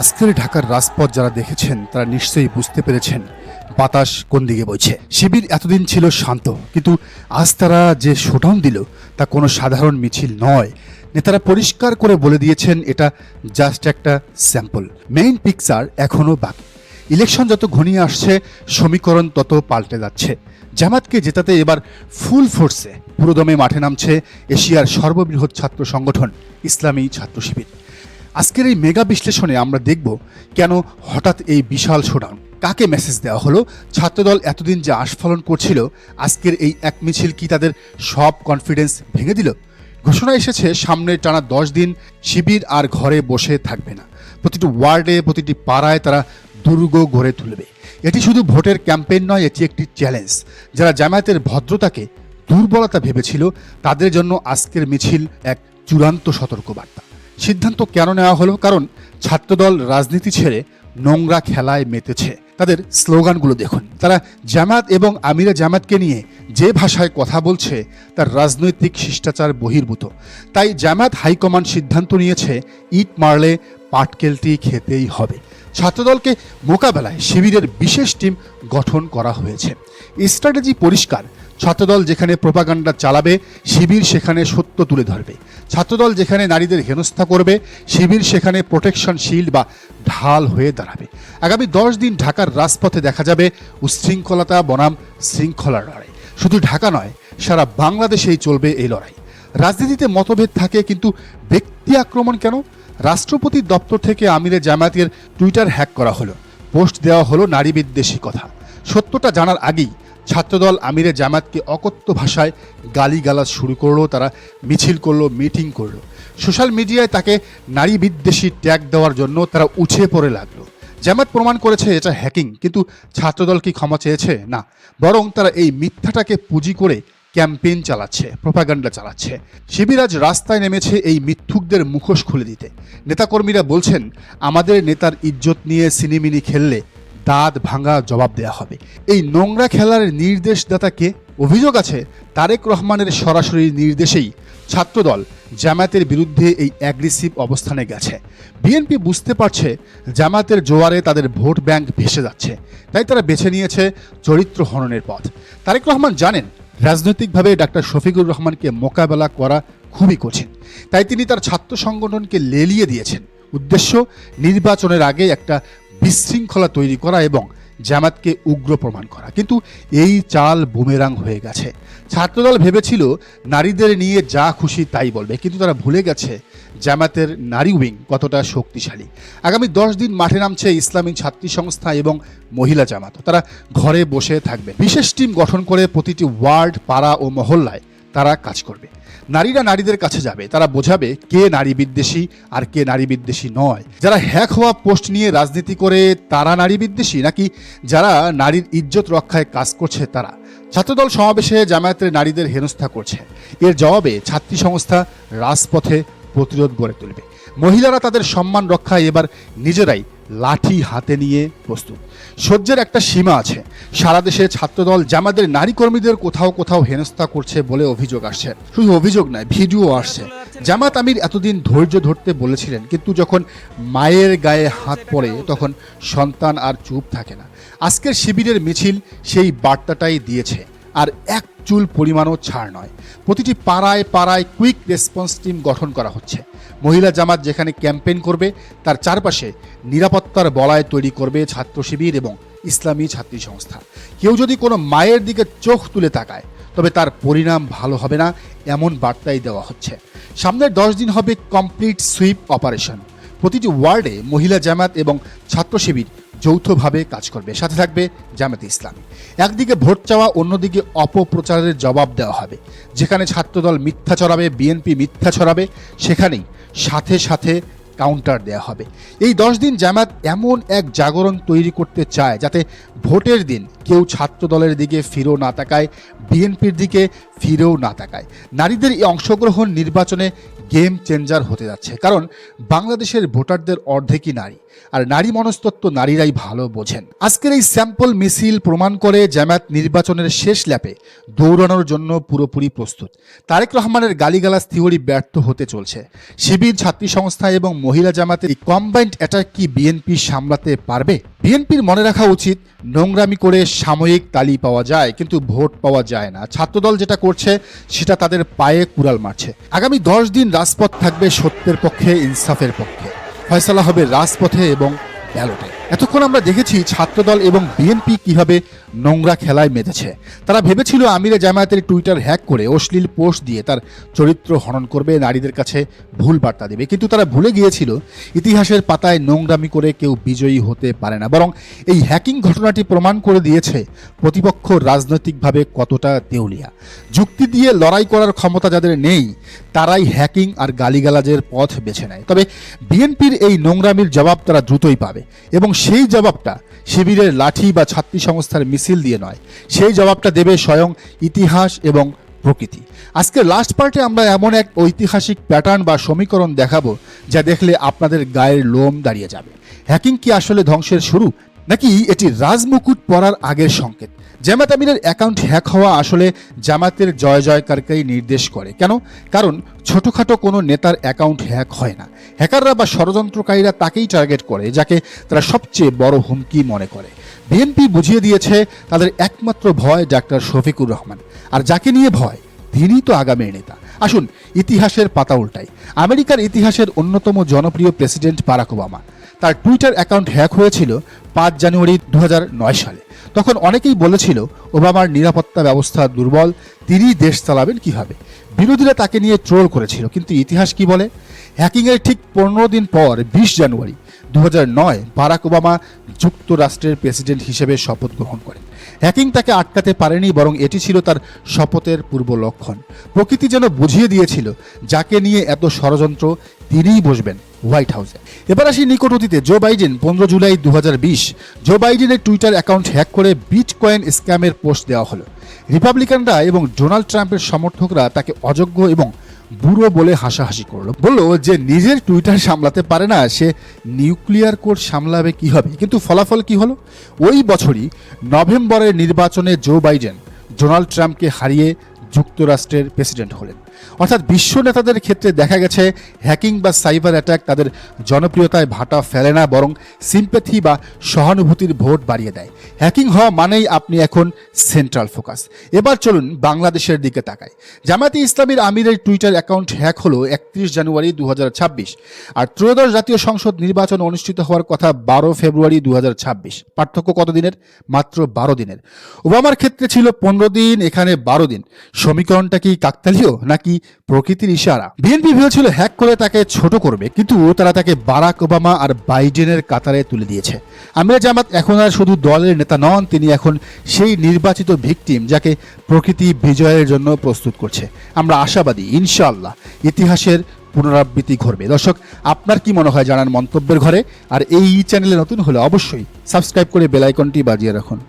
আজকের ঢাকার রাজপথ যারা দেখেছেন তারা নিশ্চয়ই বুঝতে পেরেছেন বাতাস কোন দিকে বইছে। শিবির এতদিন ছিল শান্ত, কিন্তু আজ তারা যে শোডাউন দিল তা কোনো সাধারণ মিছিল নয়। নেতারা পরিষ্কার করে বলে দিয়েছেন এটা জাস্ট একটা স্যাম্পল, মেইন পিকচার এখনও বাকি। ইলেকশন যত ঘনিয়ে আসছে সমীকরণ তত পাল্টে যাচ্ছে। জামাতকে জেতাতে এবার ফুল ফোর্সে পুরোদমে মাঠে নামছে এশিয়ার সর্ববৃহৎ ছাত্র সংগঠন ইসলামী ছাত্র শিবির। আজকের এই মেগা বিশ্লেষণে আমরা দেখব কেন হঠাৎ এই বিশাল শোডাউন, কাকে মেসেজ দেওয়া হলো, ছাত্রদল এতদিন যে আস্ফালন করছিল আজকের এই এক মিছিল কি তাদের সব কনফিডেন্স ভেঙে দিল। ঘোষণা এসেছে সামনের টানা 10 দিন শিবির আর ঘরে বসে থাকবে না। প্রতিটি ওয়ার্ডে, প্রতিটি পাড়ায় তারা দুর্গ গড়ে তুলবে। এটি শুধু ভোটের ক্যাম্পেইন নয়, এটি একটি চ্যালেঞ্জ। যারা জামায়াতের ভদ্রতাকে দুর্বলতা ভেবেছিল তাদের জন্য আজকের মিছিল এক চূড়ান্ত সতর্কবার্তা। সিদ্ধান্ত কেন নেওয়া হলো? কারণ ছাত্রদল রাজনীতি ছেড়ে নোংরা খেলায় মেতেছে। তাদের স্লোগানগুলো দেখুন। তারা জামায়াত এবং আমিরে জামায়াতকে নিয়ে যে ভাষায় কথা বলছে তার রাজনৈতিক শিষ্টাচার বহির্ভূত। তাই জামায়াত হাইকমান্ড সিদ্ধান্ত নিয়েছে ইট মারলে পাটকেলটি খেতেই হবে। ছাত্রদলকে মোকাবেলায় শিবিরের বিশেষ টিম গঠন করা হয়েছে। স্ট্র্যাটেজি পরিষ্কার। ছাত্রদল যেখানে প্রোপাগান্ডা চালাবে শিবির সেখানে সত্য তুলে ধরবে। ছাত্রদল যেখানে নারীদের হেনস্থা করবে শিবির সেখানে প্রোটেকশন শিল্ড বা ঢাল হয়ে দাঁড়াবে। আগামী 10 দিন ঢাকার রাজপথে দেখা যাবে উচ্ছৃঙ্খলতা বনাম শৃঙ্খলার লড়াই। শুধু ঢাকা নয়, সারা বাংলাদেশেই চলবে এই লড়াই। রাজনীতিতে মতভেদ থাকে, কিন্তু ব্যক্তি আক্রমণ কেন? রাষ্ট্রপতির দপ্তর থেকে আমিরে জামায়াতের টুইটার হ্যাক করা হলো, পোস্ট দেওয়া হলো নারী বিদ্বেষী কথা। সত্যটা জানার আগেই ছাত্রদল আমিরে জামায়াতকে অকথ্য ভাষায় গালিগালাজ শুরু করলো। তারা মিছিল করলো, মিটিং করলো, সোশ্যাল মিডিয়ায় তাকে নারী বিদ্বেষী ট্যাগ দেওয়ার জন্য তারা উঠে পড়ে লাগলো। জামায়াত প্রমাণ করেছে এটা হ্যাকিং, কিন্তু ছাত্রদল কি ক্ষমা চেয়েছে? না, বরং তারা এই মিথ্যাটাকে পুঁজি করে ক্যাম্পেইন চালাচ্ছে, প্রোপাগান্ডা চালাচ্ছে। শিবির আজ রাস্তায় নেমেছে এই মিথ্যুকদের মুখোশ খুলে দিতে। নেতাকর্মীরা বলছেন আমাদের নেতার ইজ্জত নিয়ে সিনিমিনি খেললে দাঁত ভাঙা জবাব দেয়া হবে। এই নোংরা খেলার নির্দেশদাতাকে অভিযোগ আছে তারেক রহমানের সরাসরি নির্দেশেই ছাত্রদল জামায়াতের বিরুদ্ধে এই অ্যাগ্রেসিভ অবস্থানে গেছে। বিএনপি বুঝতে পারছে জামায়াতের জোয়ারে তাদের ভোট ব্যাংক ভেসে যাচ্ছে, তাই তারা বেছে নিয়েছে চরিত্র হননের পথ। তারেক রহমান জানেন রাজনৈতিকভাবে ডাক্তার শফিকুর রহমানকে মোকাবেলা করা খুবই কঠিন, তাই তিনি তার ছাত্র সংগঠনকে লেলিয়ে দিয়েছেন। উদ্দেশ্য নির্বাচনের আগে একটা বিশৃঙ্খলা তৈরি করা এবং জামায়াতকে উগ্র প্রমাণ করা। কিন্তু এই চাল বুমেরাং হয়ে গেছে। ছাত্রদল ভেবেছিল নারীদের নিয়ে যা খুশি তাই বলবে, কিন্তু তারা ভুলে গেছে জামায়াতের নারী উইং কতটা শক্তিশালী। আগামী 10 দিন মাঠে নামছে ইসলামী ছাত্রী সংস্থা এবং মহিলা জামাত। তারা ঘরে বসে থাকবে। বিশেষ টিম গঠন করে প্রতিটি ওয়ার্ড, পাড়া ও মহল্লায় তারা কাজ করবে। নারীরা নারীদের কাছে যাবে, তারা বোঝাবে কে নারী বিদ্বেষী আর কে নারী বিদ্বেষী নয়। যারা হ্যাক হওয়া পোস্ট নিয়ে রাজনীতি করে তারা নারী বিদ্বেষী, নাকি যারা নারীর ইজ্জত রক্ষায় কাজ করছে তারা? ছাত্রদল সমাবেশে জামায়াতের নারীদের হেনস্থা করছে, এর জবাবে ছাত্রী সংস্থা রাজপথে প্রতিরোধ গড়ে তুলবে। মহিলারা তাদের সম্মান রক্ষায় এবার নিজেরাই লাঠি হাতে নিয়ে প্রস্তুত। সহ্যের একটা সীমা আছে। সারা দেশে ছাত্রদল জামায়াতের নারী কর্মীদের কোথাও কোথাও হেনস্থা করছে বলে অভিযোগ আসছে। শুধু অভিযোগ নয়, ভিডিও আসছে। জামায়াত আমির এতদিন ধৈর্য ধরতে বলেছিলেন, কিন্তু যখন মায়ের গায়ে হাত পড়ে তখন সন্তান আর চুপ থাকে না। আজকের শিবিরের মিছিল সেই বার্তাটাই দিয়েছে। আর এক চুল পরিমাণও ছাড় নয়। প্রতিটি পাড়ায় পাড়ায় কুইক রেসপন্স টিম গঠন করা হচ্ছে। মহিলা জামাত যেখানে ক্যাম্পেইন করবে তার চারপাশে নিরাপত্তার বলয় তৈরি করবে ছাত্র শিবির এবং ইসলামী ছাত্রী সংস্থা। কেউ যদি কোনো মায়ের দিকে চোখ তুলে তাকায় তবে তার পরিণাম ভালো হবে না, এমন বার্তাই দেওয়া হচ্ছে। সামনের 10 দিন হবে কমপ্লিট সুইপ অপারেশন। প্রতিটি ওয়ার্ডে মহিলা জামাত এবং ছাত্র শিবির যৌথভাবে কাজ করবে, সাথে থাকবে জামায়াতে ইসলামী। একদিকে ভোট চাওয়া, অন্যদিকে অপপ্রচারের জবাব দেওয়া হবে। যেখানে ছাত্রদল মিথ্যা ছড়াবে, বিএনপি মিথ্যা ছড়াবে, সেখানেই সাথে সাথে কাউন্টার দেওয়া হবে। এই 10 দিন জামায়াত এমন এক জাগরণ তৈরি করতে চায় যাতে ভোটের দিন কেউ ছাত্র দলের দিকে ফিরেও না তাকায়, বিএনপির দিকে ফিরেও না তাকায়। নারীদের এই অংশগ্রহণ নির্বাচনে গেম চেঞ্জার হতে যাচ্ছে, কারণ বাংলাদেশের ভোটারদের অর্ধেকই নারী, আর নারী মনস্তত্ত্ব নারীরাই ভালো বোঝেন। আজকের এই স্যাম্পল মিছিল প্রমাণ করে জামায়াত নির্বাচনের শেষ ল্যাপে দৌড়ানোর জন্য পুরোপুরি প্রস্তুত। তারেক রহমানের গালিগালাজ থিওরি ব্যর্থ হতে চলছে। শিবির, ছাত্রী সংস্থা এবং মহিলা জামাতের এই কম্বাইন্ড অ্যাটাক কি বিএনপি সামলাতে পারবে? বিএনপির মনে রাখা উচিত, নোংরামি করে সাময়িক তালি পাওয়া যায় কিন্তু ভোট পাওয়া যায় না। ছাত্রদল যেটা করছে সেটা তাদের পায়ে কুড়াল মারছে। আগামী 10 দিন রাজপথ থাকবে সত্যের পক্ষে, ইনসাফের পক্ষে। ফয়সালা হবে রাজপথে এবং ব্যালটে। এতক্ষণ আমরা দেখেছি ছাত্রদল এবং বিএনপি কিভাবে নোংরা খেলায় মেতেছে। তারা ভেবেছিল আমিরে জামায়াতের টুইটার হ্যাক করে অশ্লীল পোস্ট দিয়ে তার চরিত্র হনন করবে, নারীদের কাছে ভুল বার্তা দেবে। কিন্তু তারা ভুলে গিয়েছিল ইতিহাসের পাতায় নোংরামি করে কেউ বিজয়ী হতে পারে না। বরং এই হ্যাকিং ঘটনাটি প্রমাণ করে দিয়েছে প্রতিপক্ষ রাজনৈতিকভাবে কতটা দেউলিয়া। যুক্তি দিয়ে লড়াই করার ক্ষমতা যাদের নেই, তারাই হ্যাকিং আর গালিগালাজের পথ বেছে নেয়। তবে বিএনপির এই নোংরামির জবাব তারা দ্রুতই পাবে, এবং সেই জবাবটা শিবিরের লাঠি বা ছাত্রী সংস্থার মিছিল দিয়ে নয়, সেই জবাবটা দেবে স্বয়ং ইতিহাস এবং প্রকৃতি। আজকের লাস্ট পার্টে আমরা এমন এক ঐতিহাসিক প্যাটার্ন বা সমীকরণ দেখাবো যা দেখলে আপনাদের গায়ের লোম দাঁড়িয়ে যাবে। হ্যাকিং কি আসলে ধ্বংসের শুরু, নাকি এটি রাজমুকুট পরার আগের সংকেত? জামায়াত আমিরের অ্যাকাউন্ট হ্যাক হওয়া আসলে জামায়াতের জয় জয়কারকেই নির্দেশ করে। কেন? কারণ ছোটোখাটো কোনো নেতার অ্যাকাউন্ট হ্যাক হয় না। হ্যাকাররা বা ষড়যন্ত্রকারীরা তাকেই টার্গেট করে যাকে তারা সবচেয়ে বড় হুমকি মনে করে। বিএনপি বুঝিয়ে দিয়েছে তাদের একমাত্র ভয় ডাক্তার শফিকুর রহমান, আর যাকে নিয়ে ভয় তিনিই তো আগামীর নেতা। আসুন ইতিহাসের পাতা উল্টাই। আমেরিকার ইতিহাসের অন্যতম জনপ্রিয় প্রেসিডেন্ট বারাক ওবামা, তার টুইটার অ্যাকাউন্ট হ্যাক হয়েছিল 5 জানুয়ারি 2009 সালে। তখন অনেকেই বলেছিল ওবামার নিরাপত্তা ব্যবস্থা দুর্বল, তিনি দেশ চালাবেন কিভাবে। বিরোধীরা তাকে নিয়ে ট্রোল করেছিল, কিন্তু ইতিহাস কি বলে? হ্যাকিংয়ের ঠিক 15 দিন পর 20 জানুয়ারি 2009 বারাক ওবামা যুক্তরাষ্ট্রের প্রেসিডেন্ট হিসেবে শপথ গ্রহণ করেন। হ্যাকিং তাকে আটকাতে পারেনি, বরং এটি ছিল তার শপথের পূর্ব লক্ষণ। প্রকৃতি যেন বুঝিয়ে দিয়েছিল যাকে নিয়ে এত ষড়যন্ত্র তিনিই বসবেন হোয়াইট হাউসে। এবার আসি নিকট অতীতে। জো বাইডেন 15 জুলাই 2020 জো বাইডেনের টুইটার অ্যাকাউন্ট হ্যাক করে বিটকয়েন স্ক্যামের পোস্ট দেওয়া হলো। রিপাবলিকানরা এবং ডোনাল্ড ট্রাম্পের সমর্থকরা তাকে অযোগ্য এবং বুড়ো বলে হাসাহাসি করলো। বললো যে নিজের টুইটার সামলাতে পারে না, সে নিউক্লিয়ার কোড সামলাবে কিভাবে। কিন্তু ফলাফল কি হলো? ওই বছরই নভেম্বরের নির্বাচনে জো বাইডেন ডোনাল্ড ট্রাম্পকে হারিয়ে যুক্তরাষ্ট্রের প্রেসিডেন্ট হলেন। অর্থাৎ বিশ্ব নেতাদের ক্ষেত্রে দেখা গেছে হ্যাকিং বা সাইবার অ্যাটাক তাদের জনপ্রিয়তায় ভাটা ফেলে না, বরং সিম্প্যাথি বা সহানুভূতির ভোট বাড়িয়ে দেয়। হ্যাকিং হওয়া মানেই আপনি এখন সেন্ট্রাল ফোকাস। এবার চলুন বাংলাদেশের দিকে তাকাই। জামায়াতে ইসলামীর আমিরের টুইটার অ্যাকাউন্ট হ্যাক হলো 31 জানুয়ারি 2026, আর ত্রয়োদশ জাতীয় সংসদ নির্বাচন অনুষ্ঠিত হওয়ার কথা 12 ফেব্রুয়ারি 2026। পার্থক্য কত দিনের? মাত্র 12 দিনের। ওবামার ক্ষেত্রে ছিল 15 দিন, এখানে 12 দিন। সমীকরণটা কি কাকতালীয় নাকি প্রকৃতির ইশারা? বিএনপি ভেবেছিল হ্যাক করে তাকে ছোট করবে, কিন্তু তারা তাকে বারাক ওবামা আর বাইডেনের কাতারে তুলে দিয়েছে। আমিরে জামাত এখন আর শুধু দলের নেতা নন, তিনি এখন সেই নির্বাচিত ভিকটিম যাকে প্রকৃতি বিজয়ের জন্য প্রস্তুত করছে। আমরা আশাবাদী ইনশাআল্লাহ ইতিহাসের পুনরাবৃত্তি ঘটবে। দর্শক, আপনার কি মনে হয় জানান মন্তব্যের ঘরে। আর এই চ্যানেলে নতুন হলে অবশ্যই সাবস্ক্রাইব করে বেল আইকনটি বাজিয়ে রাখুন।